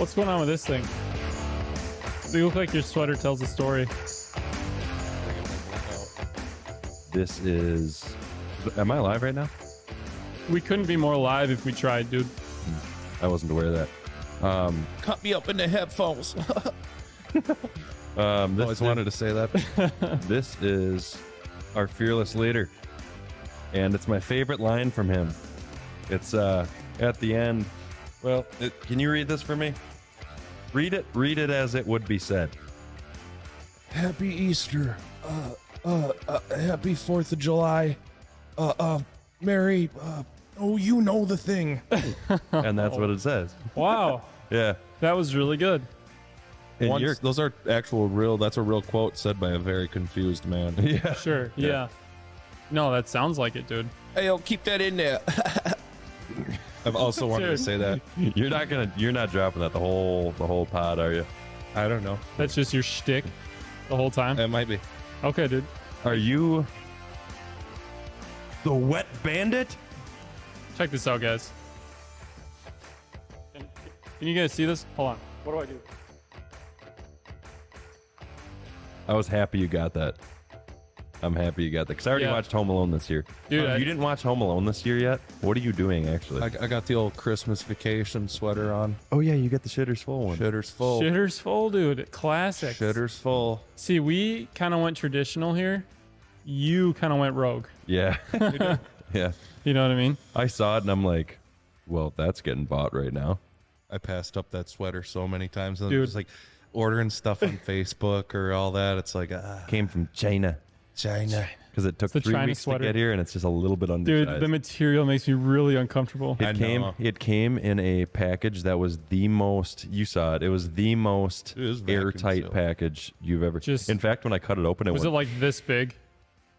What's going on with this thing? You look like your sweater tells a story. This is... Am I live right now? We couldn't be more live if we tried, dude. I wasn't aware of that. Cut me up in the headphones. Always wanted to say that. This is our fearless leader. And it's my favorite line from him. It's at the end. Well, can you read this for me? Read it as it would be said. Happy Easter. Happy 4th of July. Merry, oh, you know the thing. And that's what it says. Wow. Yeah. That was really good. And Those are actual real, that's a real quote said by a very confused man. yeah. Sure. Yeah. No, that sounds like it, dude. Hey, yo, keep that in there. I've also wanted to Dude. say that. You're not dropping that the whole pod, are you? I don't know. That's just your shtick the whole time. It might be. Okay, dude. Are you the wet bandit? Check this out, guys. Can you guys see this? Hold on. What do I do? I was happy you got that. I'm happy you got that because I already Yeah. watched Home Alone this year. Dude, You didn't watch Home Alone this year yet? What are you doing actually? I got the old Christmas vacation sweater on. Oh yeah, you got the Shitters Full one. Shitters full. Shitter's full, dude. Classic. Shitters full. See, we kind of went traditional here. You kind of went rogue. Yeah. Yeah. You know what I mean? I saw it and I'm like, well, that's getting bought right now. I passed up that sweater so many times. And Dude. I'm just like ordering stuff on Facebook or all that. It's like, Came from China China. because it took the 3 China weeks sweater. to get here and it's just a little bit Dude, undersized. the material makes me really uncomfortable. I know. It came in a package that was the most, you saw it, it was the most It was vacuum airtight sealed. package you've ever. Just- in fact, when I cut it open, it Was it went, like this big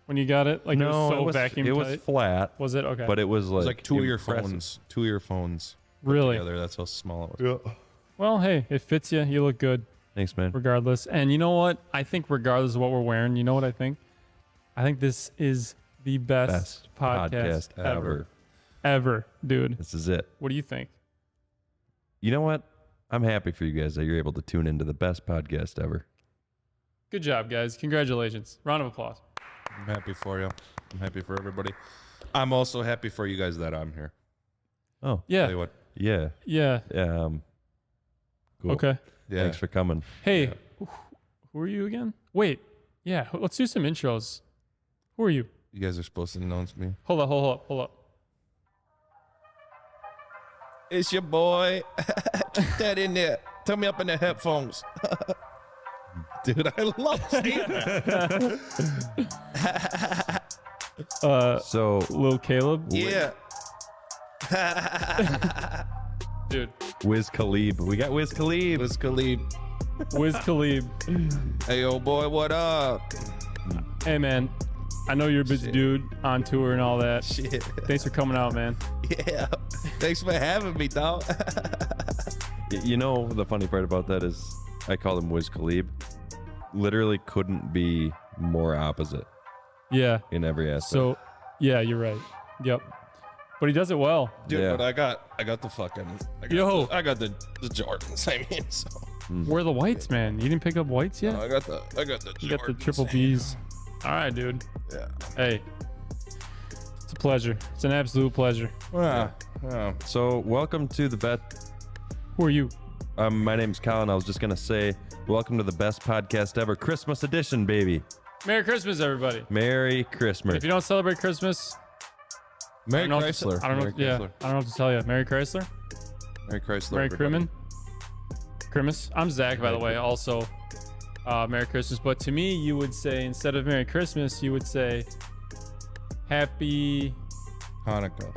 when you got it? Like it was so vacuum it tight? was flat, Was it? Okay. but it was It was like two of your impressive. phones. Two of your phones Really? together. That's how small it was. Yeah. Well, hey, it fits you. You look good Thanks, man. regardless. And you know what? I think regardless of what we're wearing, you know what I think? I think this is the best, podcast, ever. Ever, dude. This is it. What do you think? You know what? I'm happy for you guys that you're able to tune into the best podcast ever. Good job, guys. Congratulations. Round of applause. I'm happy for you. I'm happy for everybody. I'm also happy for you guys that I'm here. Oh, Yeah. Tell you what. yeah. Yeah. Cool. Okay. Yeah. Thanks for coming. Hey, who are you again? Wait. Yeah. Let's do some intros. Who are you? You guys are supposed to announce me. Hold up. It's your boy. Keep that in there. Turn me up in the headphones. Dude, I love saying that. So, Lil Caleb. Yeah. Dude. Wiz Khalib. We got Wiz Khalib. Wiz Khalib. Wiz Khalib. Hey, yo, boy, what up? Hey, man. I know you're a busy dude on tour and all that. Shit. Thanks for coming out, man. Yeah. Thanks for having me, dog. You know, the funny part about that is I call him Wiz Khalib. Literally couldn't be more opposite Yeah. in every aspect. So, yeah, you're right. Yep. But he does it well. Dude, Yeah. but I got the fucking Yo. I got the Jordans. I mean, so Where are the whites, man? You didn't pick up whites yet? I got the You got the Jordans. triple Bs. All right, dude. Yeah. Hey. It's a pleasure. It's an absolute pleasure. Yeah. So, welcome to the bet. Who are you? My name's Collin. I was just gonna say, welcome to the best podcast ever, Christmas edition, baby. Merry Christmas, everybody. Merry Christmas. If you don't celebrate Christmas, Merry I don't know what to- Chrysler. I don't know. Merry Yeah, Chrysler. I don't know what to tell you. Merry Chrysler. Merry Chrysler. Merry everybody. Crimin. Christmas. I'm Zach, by the way. Also, Merry Christmas. But to me, you would say instead of Merry Christmas, you would say Happy Hanukkah.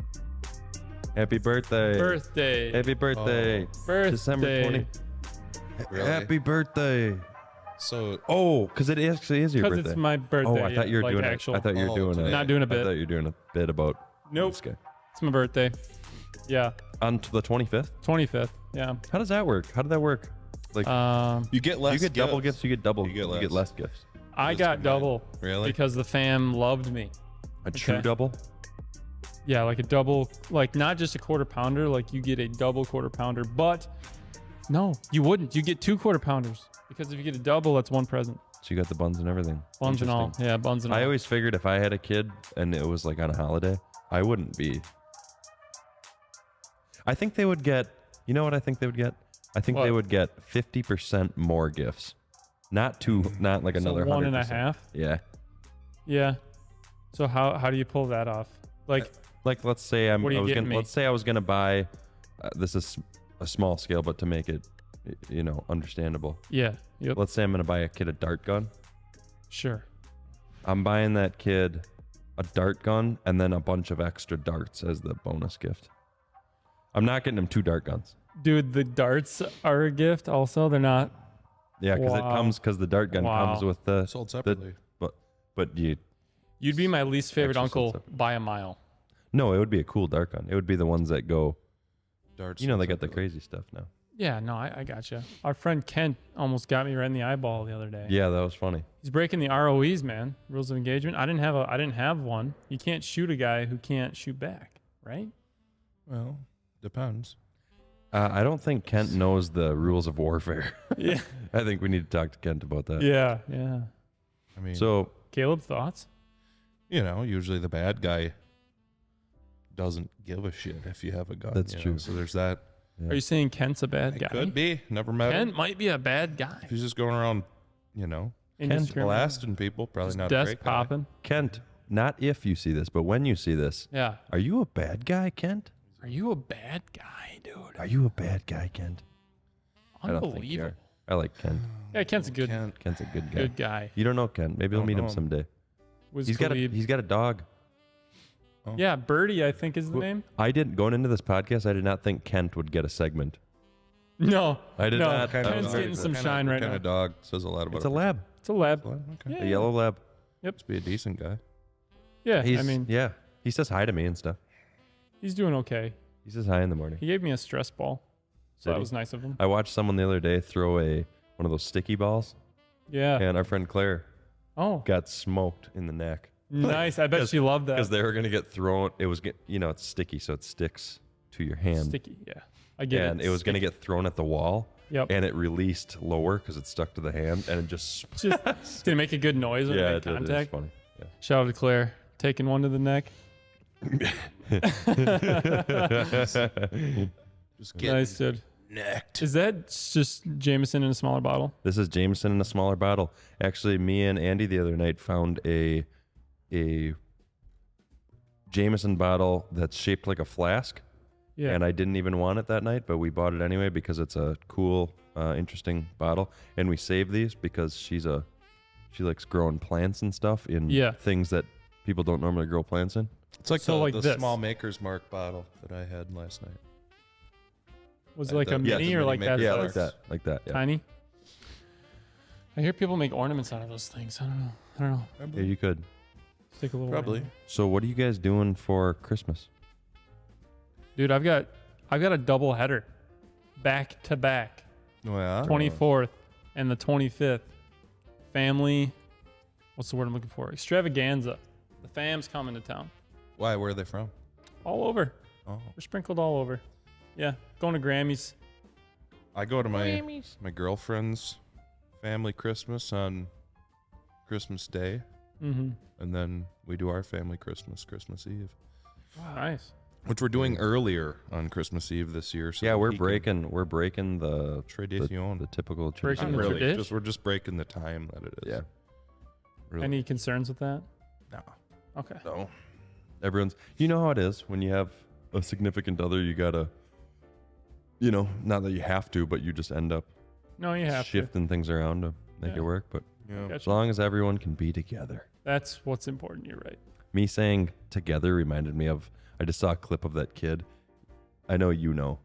Happy birthday. Birthday. Happy birthday. Birthday. December 20. Really? Happy birthday. So Oh, because it actually is your Because birthday. it's my birthday. Oh, I thought you were like doing actual. it. I thought you were Oh, doing today. it. Not doing a I thought bit. you were doing a bit about Nope. this guy. It's my birthday. Yeah. On to the 25th. 25th. Yeah. How does that work? How did that work? Like, you get less. you get double gifts. You get double. You get You get less. less gifts. I Just got combined. double. Really? Because the fam loved me. A true Okay. double. Yeah, like a double, like not just a quarter pounder, like you get a double quarter pounder, but No, you wouldn't. You get 2 quarter pounders because if you get a double, that's 1 present. So you got the buns and everything. Buns and all. Interesting. Yeah, buns and all. I always figured if I had a kid and it was like on a holiday, I wouldn't be. I think they would get, you know what I think they would get? I think they would get 50% more gifts. Not like another 100%. 1.5. Yeah. Yeah. So how do you pull that off? Like let's say let's say I was gonna buy. This is a small scale, but to make it, understandable. Yeah. Yep. Let's say I'm gonna buy a kid a dart gun. Sure. I'm buying that kid a dart gun and then a bunch of extra darts as the bonus gift. I'm not getting him 2 dart guns. Dude, the darts are a gift also. They're not. Yeah, because the dart gun comes with the sold separately. But You'd be my least favorite Actually sold uncle by a mile. No, it would be a cool dart gun. It would be the ones that go. Darts. They got the crazy stuff now. Yeah, no, I gotcha. Our friend Kent almost got me right in the eyeball the other day. Yeah, that was funny. He's breaking the ROEs, man. Rules of engagement. I didn't have one. You can't shoot a guy who can't shoot back, right? Well, depends. I don't think Kent knows the rules of warfare. Yeah. I think we need to talk to Kent about that. Yeah. I mean, So, Caleb, thoughts? Usually the bad guy doesn't give a shit if you have a gun. That's true. So there's that. yeah. Are you saying Kent's a bad guy? Could be. Never met him. Kent might be a bad guy. If he's just going around, Indiscriminate. blasting people, probably Just not a desk great guy. popping. Kent, not if you see this, but when you see this, Yeah. are you a bad guy, Kent? Are you a bad guy, dude? Are you a bad guy, Kent? I don't think you Unbelievable. are. I like Kent. Yeah, Kent's a good Kent's a good guy. good guy. You don't know Kent. Maybe you'll Don't meet know him him. someday. Was He's got a dog. Yeah, Birdie, I think is the name. Going into this podcast, I did not think Kent would get a segment. No. I did no. not. Kent's Very getting some Kinda- shine right kind now. of dog says a lot about It's a lab. It's a lab. Okay. Yeah. A yellow lab. Must be a decent guy. Yeah, He's, I mean, yeah. He says hi to me and stuff. he's doing okay. He says hi in the morning. He gave me a stress ball, so Did that he? was nice of him. I watched someone the other day throw one of those sticky balls, Yeah. and our friend Claire Oh, got smoked in the neck nice. I bet she loved because that. they were gonna get thrown. It was it's sticky, so it sticks to your hand, Sticky. Yeah, I get and it. it was gonna get thrown at the wall. Yep. And it released lower because it stuck to the hand, and it just Just did it make a good noise when yeah, it it made did. It was contact? funny. Yeah. Shout out to Claire, taking one to the neck. Just getting Nice, dude. necked. Is that just Jameson in a smaller bottle? This is Jameson in a smaller bottle. Actually, me and Andy the other night found a Jameson bottle that's shaped like a flask. Yeah. And I didn't even want it that night, but we bought it anyway because it's a cool, interesting bottle. And we saved these because she likes growing plants and stuff in things that people don't normally grow plants in. It's like So the, like the this. small Maker's Mark bottle that I had last night. Was it like a Yeah, mini the or mini like that? Maker's Yeah, size? like that. Yeah. Tiny. I hear people make ornaments out of those things. I don't know. Yeah, you could. Stick a little. Probably. in there. So, what are you guys doing for Christmas? Dude, I've got a double header, back to back. Oh, yeah? 24th and the 25th. Family. What's the word I'm looking for? Extravaganza. The fam's coming to town. Why? Where are they from? All over. Oh. We're sprinkled all over. Yeah. Going to Grammys. I go to my girlfriend's family Christmas on Christmas Day, Mm-hmm. and then we do our family Christmas Eve, Nice. which we're doing earlier on Christmas Eve this year. So Yeah, that we're he can- breaking the Tradition. the typical Breaking tradition. the Really, tradition? we're just breaking the time that it is. Yeah. Really. Any concerns with that? No. Okay. No. Everyone's, you know how it is when you have a significant other, you gotta, not that you have to, but you just end up No, you have shifting things around to make Yeah. it work. But Yeah. to. as Gotcha. long as everyone can be together. That's what's important. You're right. Me saying together reminded me of, I just saw a clip of that kid. I know you know,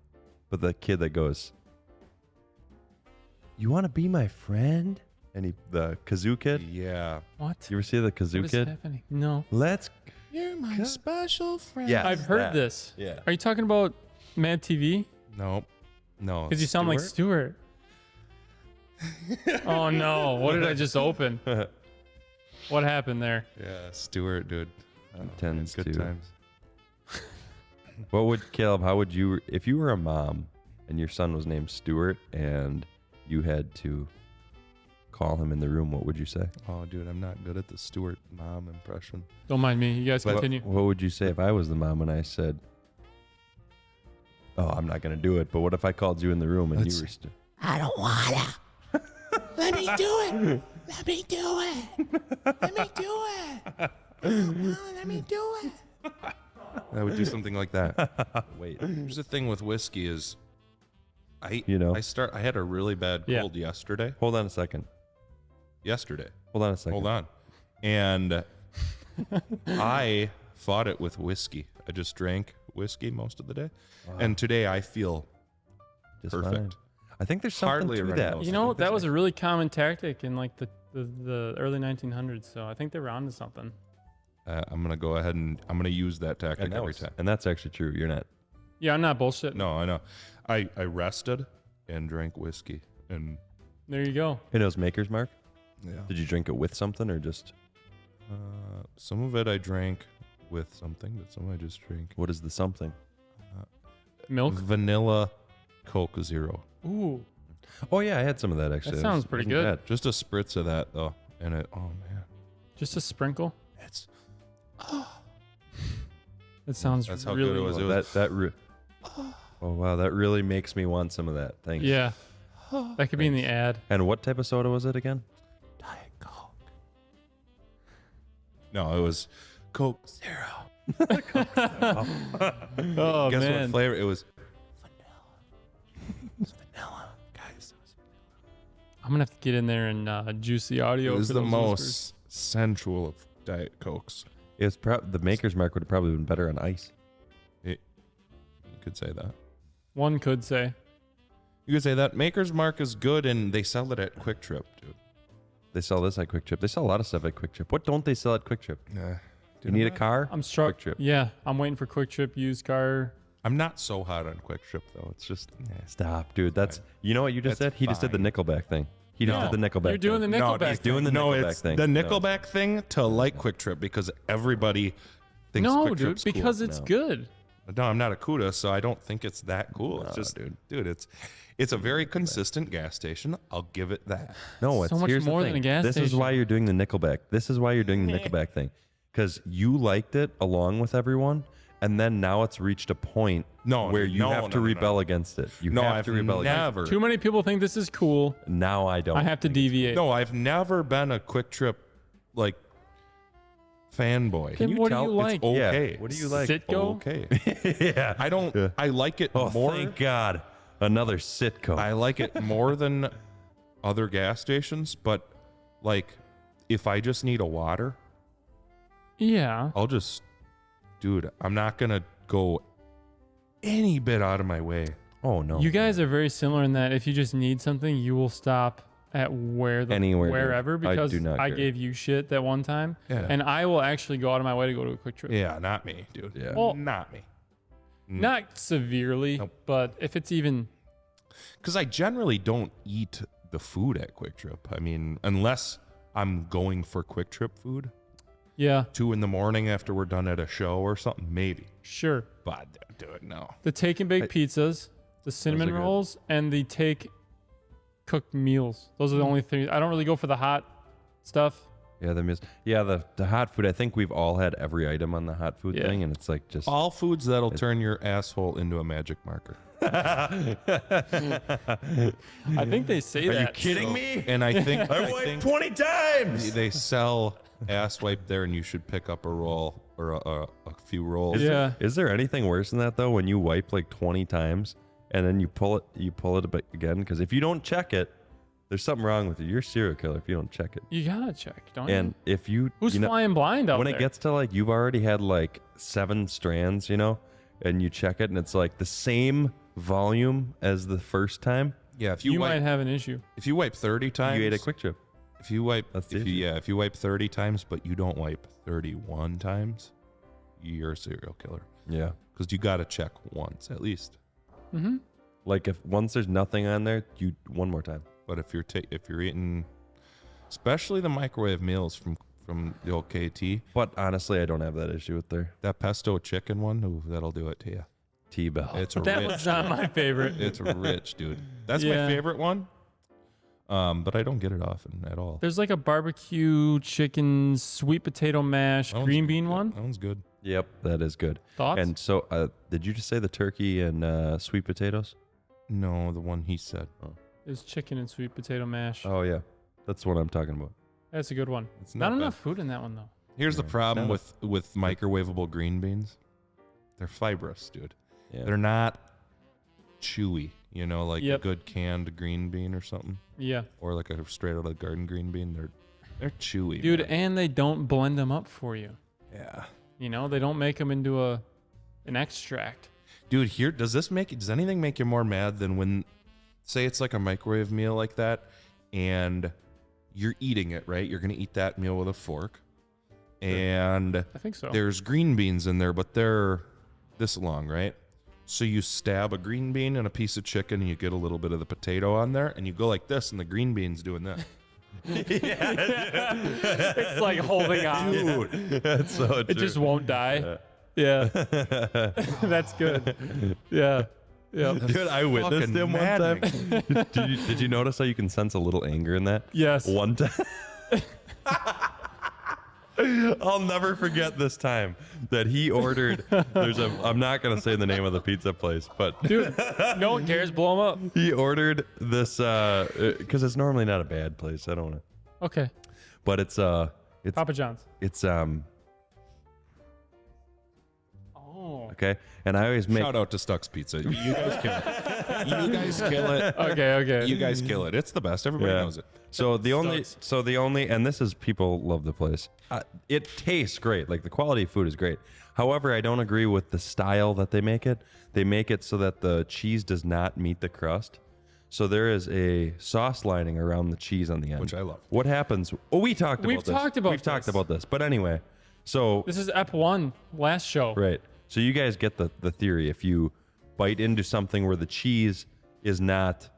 but the kid that goes, "You want to be my friend?" And the kazoo kid. Yeah. What? You ever see the What kazoo is kid? happening? No. Let's. You're my special friend. Yeah. I've heard that. this. Yeah. Are you talking about Mad TV? No. No. Because you sound like Stuart. Oh no! What did I just open? What happened there? Yeah, Stuart, dude. Oh, Tends good to. times. What would Caleb? How would you, if you were a mom and your son was named Stuart, and you had to call him in the room, what would you say? Oh, dude, I'm not good at the Stuart mom impression. Don't mind me. You guys continue. What would you say if I was the mom and I said, "Oh, I'm not going to do it," but what if I called you in the room and you were I don't wanna. Let me do it. Let me do it. Let me do it. Let me do it. I would do something like that. wait. Here's the thing with whiskey is, I had a really bad cold yesterday. Hold on a second. Hold on. And I fought it with whiskey. I just drank whiskey most of the day. Wow. And today I feel Just perfect. fine. I think there's something Hardly to running that. nose. You know, that was a really common tactic in like the early 1900s. So I think they were onto something. I'm going to go ahead and I'm going to use that tactic every time. And that's actually true. You're not. Yeah, I'm not bullshitting. No, I know. I rested and drank whiskey. And There you go. Hey, those Maker's Mark? yeah. Did you drink it with something or just? Some of it I drank with something, but some I just drank. What is the something? Milk. Vanilla Coke Zero. Ooh. Oh yeah, I had some of that actually. That sounds pretty good. Bad. Just a spritz of that though. And it, oh man. Just a sprinkle. It's That sounds That's how really good it was. Oh wow, that really makes me want some of that. Thanks. Yeah. That could be in the ad. And what type of soda was it again? Diet Coke. No, it was Coke Zero. Oh, Guess man. what flavor? It was vanilla. It's vanilla, guys. I'm going to have to get in there and juice the audio. It was for the those most listeners. sensual of Diet Cokes. It's the Maker's Mark would have probably been better on ice. You could say that. One could say. You could say that. Maker's Mark is good, and they sell it at Kwik Trip, dude. They sell this at Kwik Trip. They sell a lot of stuff at Kwik Trip. What don't they sell at Kwik Trip? You need a car? I'm struck. Kwik Trip. Yeah, I'm waiting for Kwik Trip used car. I'm not so hot on Kwik Trip though. It's just Stop, dude. That's you know what you just That's said? He just did the fine. Nickelback thing. He just did the Nickelback. You're doing thing. the Nickelback. He's doing the no, Nickelback it's thing. the Nickelback thing to like Kwik Trip because everybody thinks No, Kwik dude, Trip's cool. because it's No. good. No, I'm not a CUDA, so I don't think it's that cool. It's No, just, dude, it's a very consistent gas station. I'll give it that. No, it's So much here's the more thing. than a gas This is station. why you're doing the Nickelback. This is why you're doing the Nickelback thing. Because you liked it along with everyone, and then now it's reached a point where you have to rebel against it. You have to rebel against it. Too many people think this is cool. Now I don't. I have to deviate. No, I've never been a Kwik Trip like fanboy. Then what do you like? It's okay. Yeah. What do you like? Sitco? Okay. Yeah. I don't. Yeah. I like it Oh, more. thank God. Another Sitco. I like it more than other gas stations, but like if I just need a water, Yeah. I'll just, dude, I'm not gonna go any bit out of my way. Oh no. You guys are very similar in that if you just need something, you will stop at Anywhere, dude. wherever I because do not I care. gave you shit that one time, Yeah. and I will actually go out of my way to go to a Kwik Trip. Yeah, not me, dude. Yeah. Well, Not me. Not severely, Nope. but if it's even Because I generally don't eat the food at Kwik Trip. I mean, unless I'm going for Kwik Trip food, yeah, 2 a.m. after we're done at a show or something, maybe. sure. But I don't do it, no. The take and bake pizzas, the cinnamon are good. rolls, and the take cooked meals. Those are the only three. I don't really go for the hot stuff. Yeah, the hot food. I think we've all had every item on the hot food Yeah. thing, and it's like just All foods that'll turn your asshole into a magic marker. I think they say Are that. you kidding me? And I think, I wiped 20 times. they sell ass wipe there, and you should pick up a roll or a few rolls. Yeah. Is there anything worse than that though? When you wipe like 20 times and then you pull it a bit again? Because if you don't check it, there's something wrong with you. You're a serial killer if you don't check it. You gotta check, don't And you? if you Who's you know, flying blind out when there? it gets to like you've already had like 7 strands, and you check it and it's like the same volume as the first time, Yeah, if you you, wipe, might have an issue. if you wipe 30 times, you ate a Kwik Trip. If you wipe, That's the if you, issue. if you wipe 30 times, but you don't wipe 31 times, you're a serial killer. Yeah. Because you got to check once at least. Mm-hmm. Like if once there's nothing on there, you one more time. But if you're eating, especially the microwave meals from the old KT, But honestly, I don't have that issue with there. that pesto chicken one, ooh, that'll do it to you. T-bell. It's That rich. was not my favorite. It's rich, dude. That's my Yeah. favorite one. But I don't get it often at all. There's like a barbecue chicken, sweet potato mash, That one's green good. bean one. That one's good. Yep, that is good. Thoughts? And so, did you just say the turkey and sweet potatoes? No, the one he said. There's chicken and sweet potato mash. Oh yeah, that's what I'm talking about. That's a good one. It's Not not bad. enough food in that one though. Here's the Yeah. problem No. with microwavable green beans. They're fibrous, dude. Yeah. They're not chewy, you know, like Yep. a good canned green bean or something, Yeah, or like a straight out of the garden green bean. They're chewy, dude, man. and they don't blend them up for you. Yeah, You know, they don't make them into an extract. dude. Here, does anything make you more mad than when, say, it's like a microwave meal like that, and you're eating it, right? You're gonna eat that meal with a fork, and I think so. there's green beans in there, but they're this long, right? So you stab a green bean and a piece of chicken, and you get a little bit of the potato on there, and you go like this, and the green bean's doing this. It's like holding on. Dude, That's so true. It just won't die. Yeah. That's good. Yeah. Yeah. Dude, I witnessed fucking him one time. maddening. Did you notice how you can sense a little anger in that? Yes. One time. I'll never forget this time that he ordered. I'm not gonna say the name of the pizza place, but Dude, no one cares. Blow them up. he ordered this because it's normally not a bad place. I don't want to, Okay. but it's Papa John's. Oh. okay. And I always make Shout out to Stuck's Pizza. You guys kill it. You guys kill it. Okay. You guys kill it. It's the best. Everybody Yeah. knows it. So the only, Sucks. and this is people love the place. It tastes great. Like the quality of food is great. However, I don't agree with the style that they make it. They make it so that the cheese does not meet the crust. So there is a sauce lining around the cheese on the end, Which I love. What happens? Oh, we've talked about this. But anyway, so This is Ep 1, last show. right. So you guys get the theory. If you bite into something where the cheese is not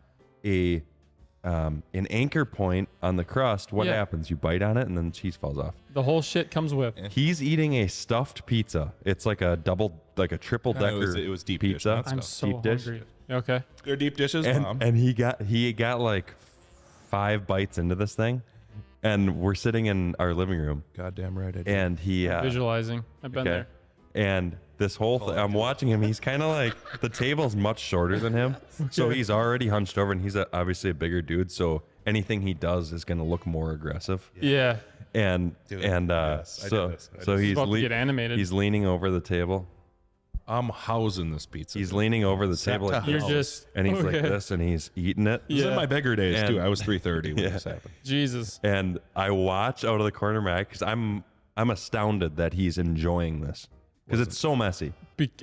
an anchor point on the crust, what Yeah. happens? You bite on it and then the cheese falls off. The whole shit comes with. He's eating a stuffed pizza. It's like a triple decker it was deep dish, pizza. not I'm stuffed. so Deep dish. hungry. Okay. They're deep dishes, Mom. And he got like 5 bites into this thing, and we're sitting in our living room, Goddamn right I did. and he Visualizing. I've been there. And this whole thing, I'm watching him. He's kind of like, the table's much shorter than him. So he's already hunched over, and he's obviously a bigger dude. So anything he does is going to look more aggressive. Yeah. And, Dude, and yes, I so, did this. I so did he's, About to get animated. he's leaning over the table. I'm housing this pizza. He's leaning over the table like You're this, just. and he's like okay. this, and he's eating it. This is in Yeah. my bigger days, And- too. I was 3:30 when Yeah. this happened. Jesus. And I watch out of the corner of my eye because I'm astounded that he's enjoying this because it's so messy.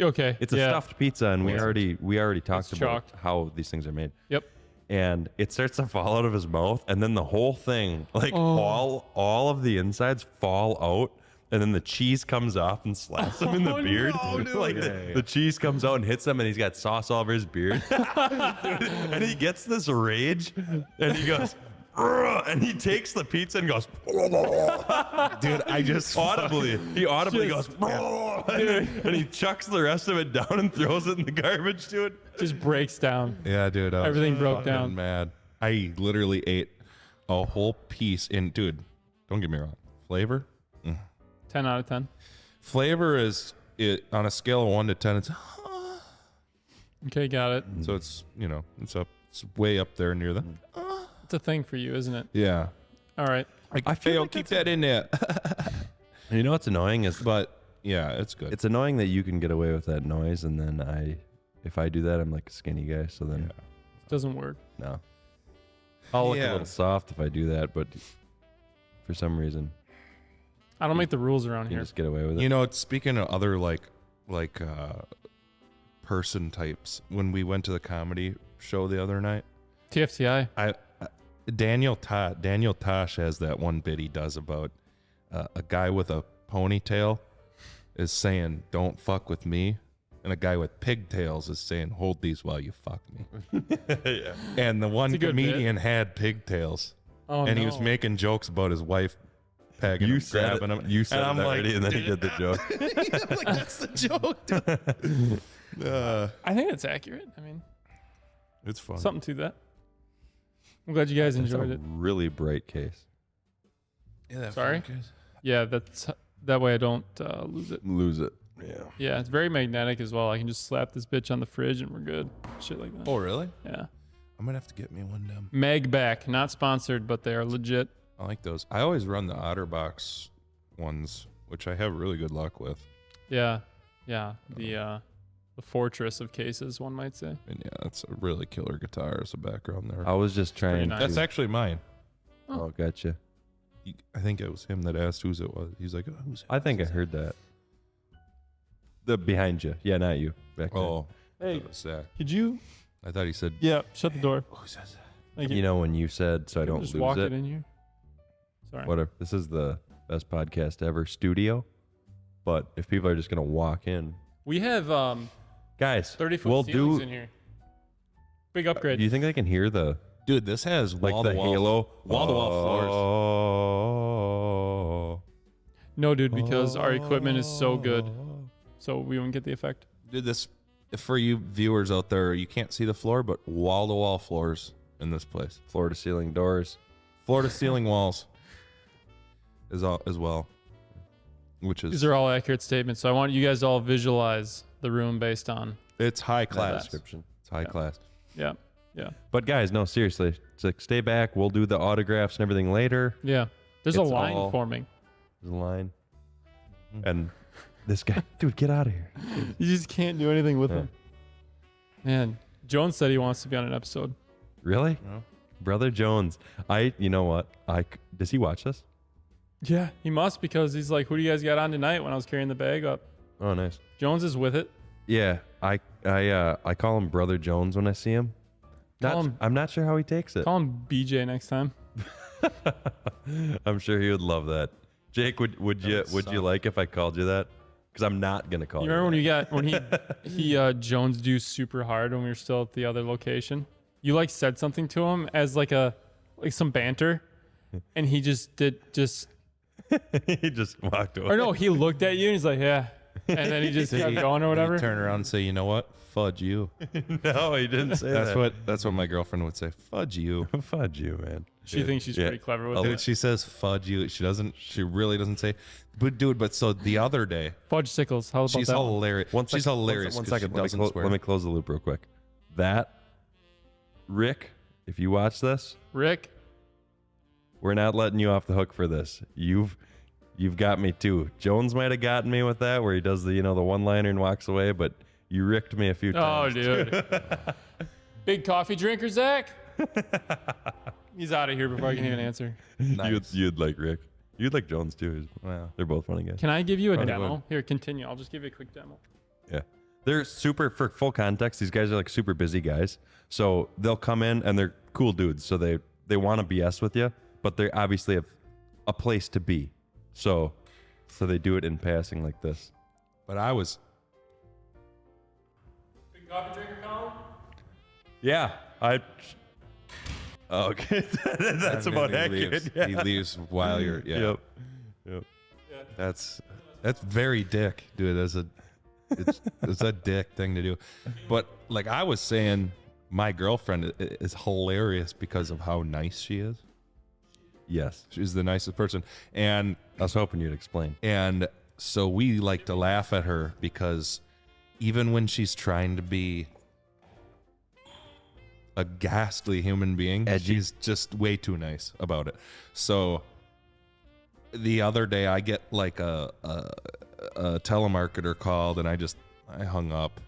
Okay. It's a stuffed pizza, and we already talked It's about chalked. how these things are made. Yep. And it starts to fall out of his mouth, and then the whole thing, like Oh. all of the insides fall out, and then the cheese comes off and slaps him in the Oh, beard. no, dude. Like the cheese comes out and hits him, and he's got sauce all over his beard. And he gets this rage, and he goes, "Ugh," and he takes the pizza and goes, Dude, I just he audibly goes, and he chucks the rest of it down and throws it in the garbage, dude. Just breaks down. Yeah, dude. I was Everything broke fucking down. Mad. I literally ate a whole piece. And dude, don't get me wrong. Flavor. 10 out of 10. Flavor is it on a scale of 1 to 10. It's Okay, got it. so it's it's way up there near the. It's a thing for you, isn't it? Yeah. All right. I feel Hey, like keep that in there. You know what's annoying is But yeah, it's good. it's annoying that you can get away with that noise, and then if I do that, I'm like a skinny guy. So then Doesn't work. no, I'll look Yeah. a little soft if I do that, but for some reason I don't make the rules around you here. just get away with it. You know, speaking of other like person types, when we went to the comedy show the other night, TFTI. Daniel Tosh has that one bit he does about a guy with a ponytail is saying, "Don't fuck with me," and a guy with pigtails is saying, "Hold these while you fuck me." Yeah. And the one It's a good comedian had pigtails, Oh, and no. he was making jokes about his wife pegging You him, said grabbing it. him. You said and it I'm already, like, and then he did the joke. I'm like, that's the joke, dude. I think that's accurate. I mean, It's fun. something to that. I'm glad you guys It's enjoyed a it. really bright case. Yeah, that Sorry? phone case. Yeah, that way I don't lose it. Lose it. Yeah. Yeah, it's very magnetic as well. I can just slap this bitch on the fridge and we're good. Shit like that. Oh, really? Yeah. I'm gonna have to get me one of them. Magback, not sponsored, but they are legit. I like those. I always run the OtterBox ones, which I have really good luck with. Yeah. Yeah. The fortress of cases, one might say. And yeah, that's a really killer guitar as a background there. I was just trying nice. to. That's actually mine. Oh, gotcha. I think it was him that asked whose it was. He's like, oh, who's it? I think I heard that. The behind you. Yeah, not you. Back there. Oh, Hey. that was Zach. Could you? I thought he said, Yeah, shut the door. who says that? Thank You know when you said, so I don't just lose walk it. in here. Sorry. Whatever. This is the best podcast ever studio. But if people are just going to walk in. We have Guys, 30-foot we'll ceilings do. in here. Big upgrade. Do you think they can hear the Dude, this has like wall the to wall, halo wall-to-wall floors. floors? No, dude, because our equipment is so good, so we won't get the effect. Dude, this for you viewers out there, you can't see the floor, but wall-to-wall floors in this place. Floor to ceiling doors. Floor-to-ceiling walls as well, which These is are all accurate statements, so I want you guys to all visualize the room based on. it's high That class. description. It's high class. Yeah, yeah, But guys, no, seriously. It's like stay back. We'll do the autographs and everything later. yeah. There's a It's line all- forming. There's a line. And this guy, dude, get out of here. You just can't do anything with Yeah. them. Man, Jones said he wants to be on an episode. Really? No. Brother Jones. You know what? Does he watch this? Yeah, he must because he's like, "Who do you guys got on tonight?" When I was carrying the bag up, Oh, nice. Jones is with it. Yeah, I call him Brother Jones when I see him. Call him- I'm not sure how he takes it. Call him BJ next time. I'm sure he would love that. Jake, would you like if I called you that? Because I'm not gonna call You you. remember when he Jones do super hard when we were still at the other location? You like said something to him as like some banter, and he just he just walked away. or no, he looked at you and he's like, yeah, and then he just kept going or whatever. Turn around and say, you know what? Fudge you. No, he didn't say that. That's what my girlfriend would say. Fudge you. Fudge you, man. She thinks she's pretty clever with Dude, it. she says fudge you. She really doesn't say. But so the other day, Fudge sickles. How about she's that? hilarious. She's hilarious. One 'cause second. she Let doesn't swear. me close the loop real quick. That, Rick, if you watch this, Rick, we're not letting you off the hook for this. You've got me too. Jones might have gotten me with that, where he does the the one-liner and walks away, but you ricked me a few oh times. dude, big coffee drinker, Zach. He's out of here before I can even answer. Nice. You'd like Rick. You'd like Jones too. Wow. They're both funny guys. Can I give you a Probably demo? would. Here, continue. I'll just give you a quick demo. Yeah. They're super, for full context, these guys are like super busy guys. So they'll come in and they're cool dudes. So they want to BS with you, but they obviously have a place to be. So they do it in passing like this. But I was. Big coffee drinker, Collin? Yeah. Okay. That's about he accurate. leaves. Yeah. He leaves while you're. Yeah. Yep. That's very dick, dude. It's a dick thing to do. But like I was saying, my girlfriend is hilarious because of how nice she is. Yes. She's the nicest person, and I was hoping you'd explain. so we like to laugh at her because even when she's trying to be a ghastly human being, Edgy. she's just way too nice about it. So the other day I get like a telemarketer called, and I hung up,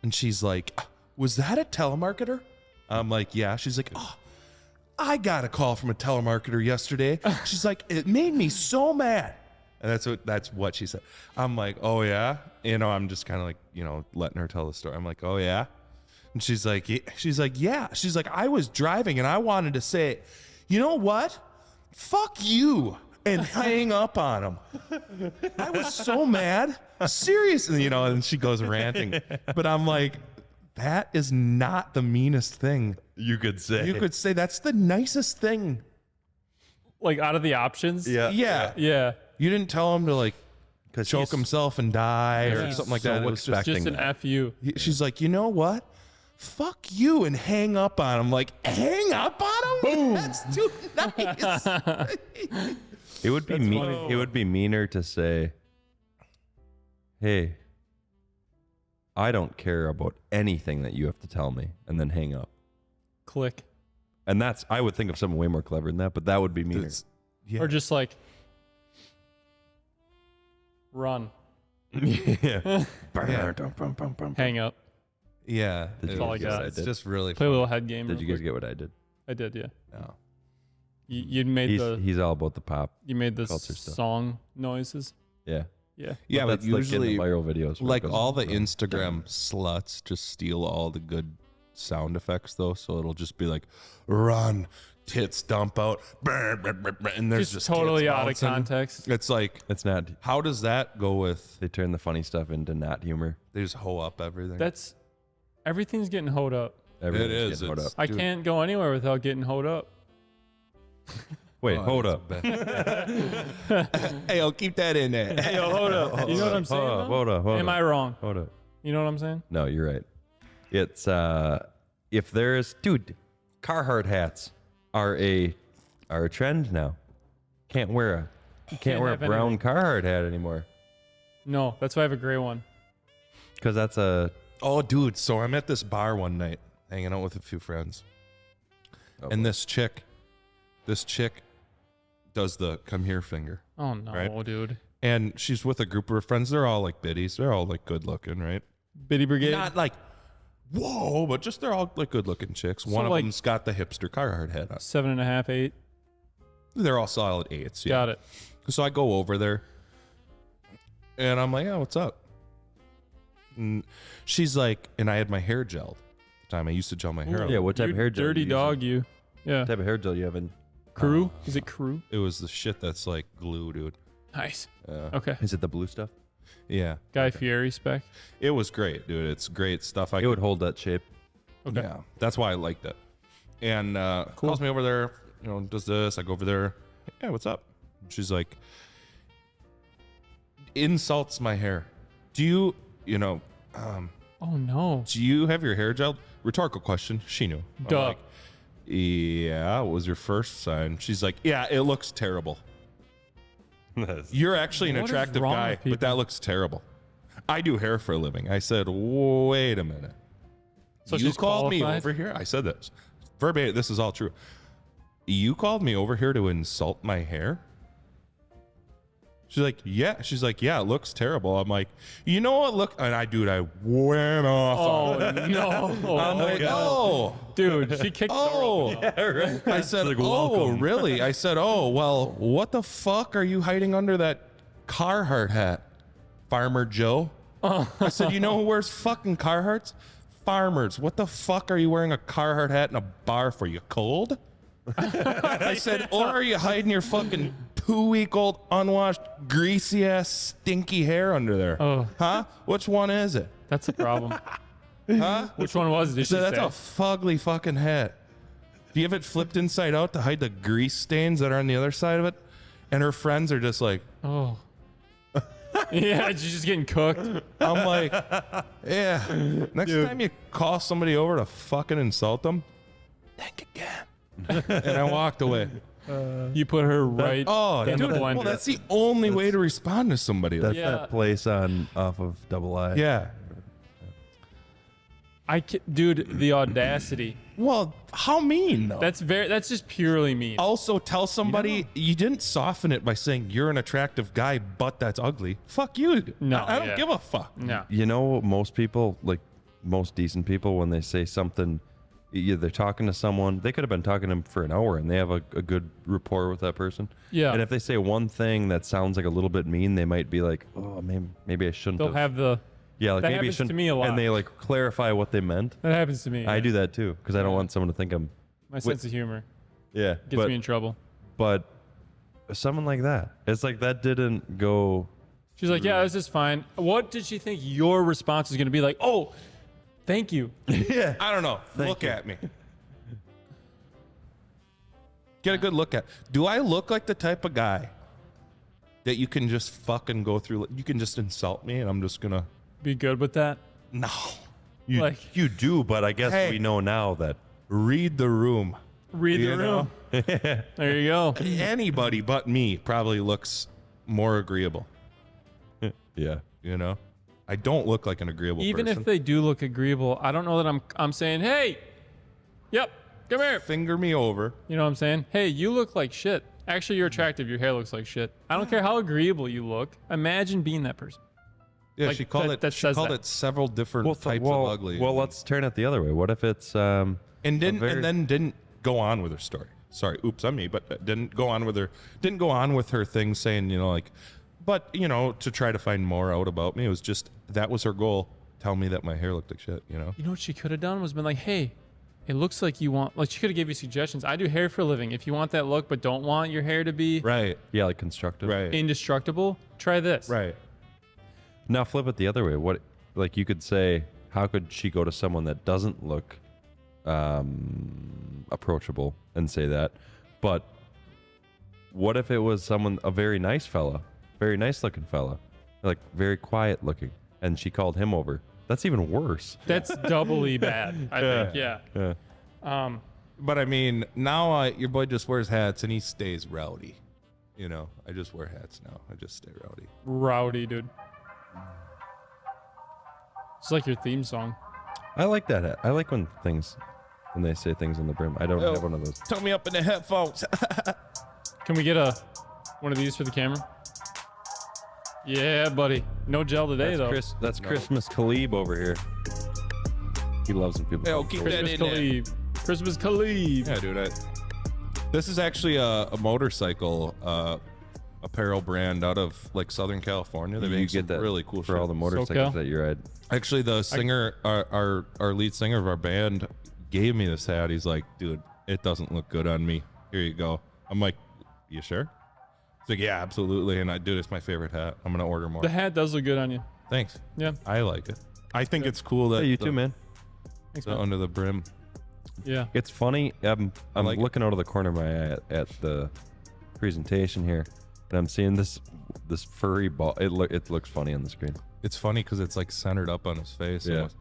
and she's like, "Was that a telemarketer?" I'm like, "Yeah." She's like, "Oh, I got a call from a telemarketer yesterday." She's like, "It made me so mad." And that's what she said. I'm like, "Oh yeah," I'm just kind of like, letting her tell the story. I'm like, "Oh yeah," and she's like, "Yeah." She's like, "I was driving and I wanted to say, you know what? Fuck you." And hang up on him. I was so mad. Seriously, and she goes ranting. But I'm like, that is not the meanest thing You could say. you could say. That's the nicest thing. Like out of the options? Yeah. Yeah. Yeah. You didn't tell him to like choke himself and die or something like that. It was just an FU. She's like, you know what? Fuck you, and hang up on him. Like, hang up on him? Boom. That's too nice. It would be It would be meaner to say, "Hey, I don't care about anything that you have to tell me," and then hang up. Click. And I would think of something way more clever than that, but that would be meaner. Yeah. Or just like, run. Yeah. Hang up. Yeah. Did all I got. It's just really Play a fun. little head game. Did you real guys quick. get what I did? I did, yeah. No. You made He's all about the pop. you made the culture stuff. song noises. Yeah. Yeah. Yeah, But but that's like usually, getting the viral videos. where it like goes, all the Instagram sluts just steal all the good sound effects, though. So it'll just be like, run, tits dump out, and there's just totally tits out of bouncing. context. It's like, It's not. how does that go with, They turn the funny stuff into not humor. they just hoe up everything? Everything's getting hoed up. Everything's is. getting hoed It's- up. I Dude. can't go anywhere without getting hoed up. Wait, Oh, hold that's up. bad. Hey, I'll keep that in there. Yo, hold up. You know what I'm saying? though? Hold up. Am I wrong? Hold up. You know what I'm saying? No, you're right. It's if there's Carhartt hats are a trend now. Can't wear a have brown Carhartt hat anymore No, that's why I have a gray one. because that's a Oh, dude. So I'm at this bar one night hanging out with a few friends. And this chick does the come here finger. Oh no, Right? dude. And she's with a group of her friends. They're all like biddies. They're all like good looking, right? Biddy Brigade. Not like, whoa, but just they're all like good looking chicks. One of like- them's got the hipster Carhartt head on. 7.5, 8. They're all solid 8s. Yeah. Got it. So I go over there and I'm like, oh, what's up? And she's like, and I had my hair gelled at the time. I used to gel my hair out. yeah. What type You of hair gel? dirty you dog, you. Yeah. What type of hair gel you have in? Crew? Is it crew? It was the shit that's like glue, dude. Nice. Uh, Okay. Is it the blue stuff? Yeah. Guy Fieri spec. It was great, dude. It's great stuff. It would hold that shape. Okay. Yeah, that's why I liked it. And calls me over there, does this. I go over there. Yeah, what's up? She's like, insults my hair. Do you, Oh no. do you have your hair gelled? Rhetorical question. She knew. I'm Duh. like, yeah, what was your first sign? She's like, yeah, it looks terrible. You're actually an What is attractive wrong guy, with but people? that looks terrible. I do hair for a living. I said, wait a minute. So You she's called me qualified? over here. I said this verbatim. This is all true. You called me over here to insult my hair. She's like, yeah. She's like, yeah, it looks terrible. I'm like, you know what? Look, and I went off. Oh on her. no. I'm like, oh, Dude, she kicked oh. I said, Like, oh, welcome. really? I said, oh, well, what the fuck are you hiding under that Carhartt hat, Farmer Joe? I said, you know who wears fucking Carhartts? Farmers. What the fuck are you wearing a Carhartt hat in a bar for? You cold? I said, or are you hiding your fucking 2-week-old unwashed, greasy ass, stinky hair under there? Oh. Huh? Which one is it? That's a problem. Huh? Which one was it? Did she So that's say? a fugly fucking hat. Do you have it flipped inside out to hide the grease stains that are on the other side of it? And her friends are just like, Oh. Yeah, she's just getting cooked. I'm like, yeah. Next time you call somebody over to fucking insult them, think again. And I walked away. You put her right Oh, in dude, the blender. well, that's the only way to respond to somebody. That's Yeah. that place off of Double I. Yeah. Dude, the audacity. Well, how mean though? That's just purely mean. Also, tell somebody you didn't soften it by saying you're an attractive guy, but that's ugly. Fuck you. No, I don't yeah. give a fuck. No. You know, most people, like most decent people, when they say something, they're talking to someone. They could have been talking to them for an hour, and they have a good rapport with that person. Yeah. And if they say one thing that sounds like a little bit mean, they might be like, "Oh, maybe I shouldn't." They'll have the. Yeah, like that maybe I happens to shouldn't. me a lot. And they like clarify what they meant. That happens to me. I do that too because I don't want someone to think I'm. My sense of humor Yeah, gets me in trouble. but someone like that, it's like that didn't go. She's like, yeah, this is fine. What did she think your response was going to be like? Oh, thank you. Yeah. I don't know. Look at me. Get a good look at. Do I look like the type of guy that you can just fucking go through. You can just insult me, and I'm just gonna Be good with that. no. You do, but I guess Hey. we know now that Read the room. Read the You know? room. There you go. Anybody but me probably looks more agreeable. yeah. You know, I don't look like an agreeable Even person. if they do look agreeable, I don't know that I'm saying, hey, yep, come here. Finger me over. You know what I'm saying? Hey, you look like shit. Actually, you're attractive. Your hair looks like shit. I don't care how agreeable you look. Imagine being that person. Yeah, Like, she called that it. She says called that. it several different types of ugly. Well, let's turn it the other way. What if it's and very- then didn't go on with her story. Sorry, oops, on me, but didn't go on with her thing saying, you know, like, but you know, to try to find more out about me. It was just that was her goal. Tell me that my hair looked like shit. You know. You know what she could have done was been like, hey, it looks like you want, like she could have gave you suggestions. I do hair for a living. If you want that look but don't want your hair to be Right. yeah, like constructive? Right. indestructible, try this. Right. Now flip it the other way. What, like you could say, how could she go to someone that doesn't look approachable and say that? But what if it was someone, a very nice fella, very nice looking fella, like very quiet looking, and she called him over? That's even worse. That's doubly bad, I think. Yeah. Yeah. But I mean, now your boy just wears hats and he stays rowdy. You know, I just wear hats now. I just stay rowdy. Rowdy, dude. It's like your theme song. I like that. I like when they say things in the brim. I don't have one of those. Turn me up in the headphones. Can we get one of these for the camera? Yeah, buddy. No gel today, though. That's Christmas Khalib over here. He loves when people. Yo, call him keep Khalib. that Christmas in there. Khalib. Christmas Khalib. Yeah, dude. This is actually a motorcycle apparel brand out of like Southern California. They You make get some that really cool for shit. all the motorcycles SoCal? that you ride. Actually, the singer, our lead singer of our band, gave me this hat. He's like, dude, it doesn't look good on me. Here you go. I'm like, you sure? He's like, yeah, absolutely. And dude, it's my favorite hat. I'm gonna order more. The hat does look good on you. Thanks. Yeah. I like it. I think it's cool that Hey, you the- too, man. Thanks, the man. under the brim. Yeah. It's funny. I'm like it. looking out of the corner of my eye at the presentation here, and I'm seeing this furry ball. It looks funny on the screen. It's funny because it's like centered up on his face. Yeah. almost.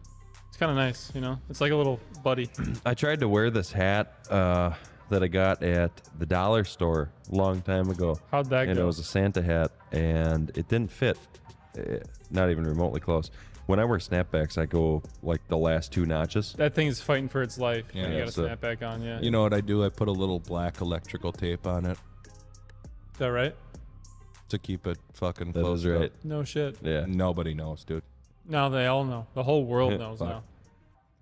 It's kind of nice, you know? It's like a little buddy. I tried to wear this hat that I got at the dollar store a long time ago. How'd that And go? it was a Santa hat, and it didn't fit, not even remotely close. When I wear snapbacks, I go like the last two notches. That thing is fighting for its life. Yeah, when you got a so- snapback on, yeah. You know what I do? I put a little black electrical tape on it Is that right? to keep it fucking That closed is right. up. No shit. Yeah. Nobody knows, dude. Now they all know. The whole world knows Fuck. now.